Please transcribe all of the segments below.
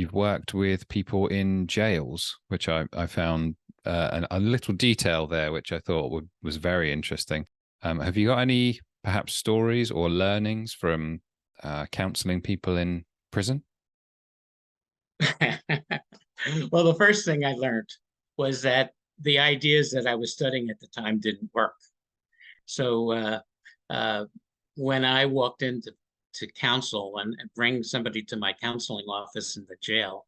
you've worked with people in jails, which I found a little detail there, which I thought was very interesting. Have you got any perhaps stories or learnings from counseling people in prison? Well, the first thing I learned was that the ideas that I was studying at the time didn't work. So uh, when I walked into counsel and bring somebody to my counseling office in the jail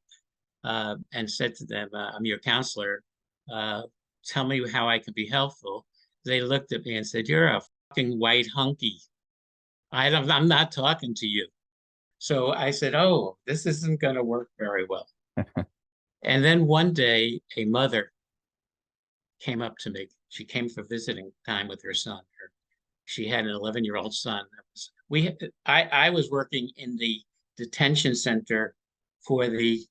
and said to them, I'm your counselor, uh, tell me how I can be helpful. They looked at me and said, you're a fucking white hunky. I'm not talking to you. So I said, oh, this isn't going to work very well. And then one day, a mother came up to me. She came for visiting time with her son. She had an 11-year-old son. I was working in the detention center for the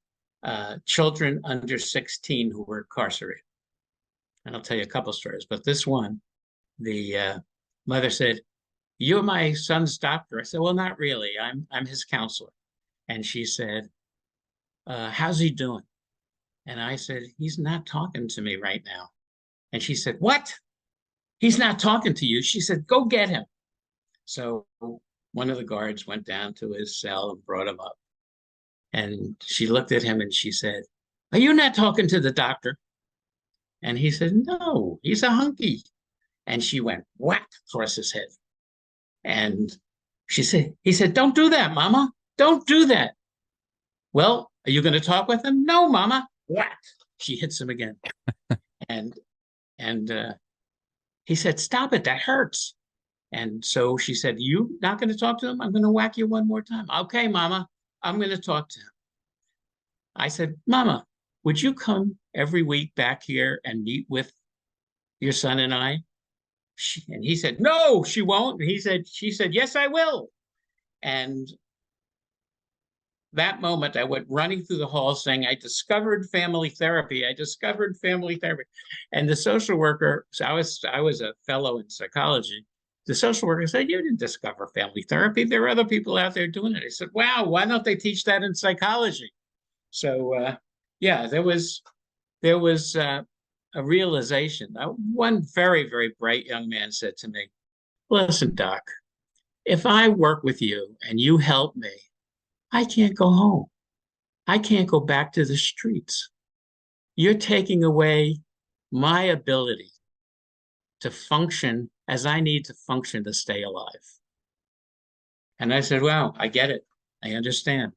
children under 16 who were incarcerated. And I'll tell you a couple stories, but this one, the mother said, "You're my son's doctor." I said, "Well, not really. I'm his counselor." And she said, "How's he doing?" And I said, "He's not talking to me right now." And she said, "What? He's not talking to you?" She said, "Go get him." So one of the guards went down to his cell and brought him up. And she looked at him and she said, "Are you not talking to the doctor?" And he said, "No, he's a hunky." And she went whack across his head. And he said, "Don't do that, Mama. Don't do that." "Well, are you going to talk with him?" "No, Mama." Whack. She hits him again. And and he said, "Stop it. That hurts." And so she said, "You not going to talk to him? I'm going to whack you one more time." "Okay, Mama, I'm going to talk to him." I said, "Mama, would you come every week back here and meet with your son and I?" And he said, "No, she won't." She said, "Yes, I will." And that moment, I went running through the hall saying, "I discovered family therapy. I discovered family therapy." And the social worker, so I was a fellow in psychology. The social worker said, "You didn't discover family therapy. There are other people out there doing it." I said, "Wow, why don't they teach that in psychology?" So yeah, there was a realization. One very, very bright young man said to me, "Listen, Doc, if I work with you and you help me, I can't go home. I can't go back to the streets. You're taking away my ability to function as I need to function to stay alive." And I said, "Wow, I get it. I understand."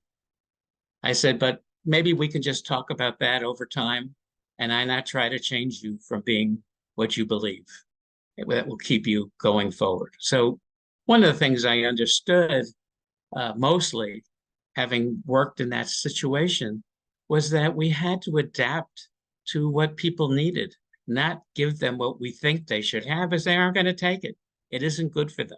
I said, "But maybe we can just talk about that over time, and I not try to change you from being what you believe. That will keep you going forward." So one of the things I understood mostly, having worked in that situation, was that we had to adapt to what people needed, not give them what we think they should have, as they aren't going to take it. It isn't good for them.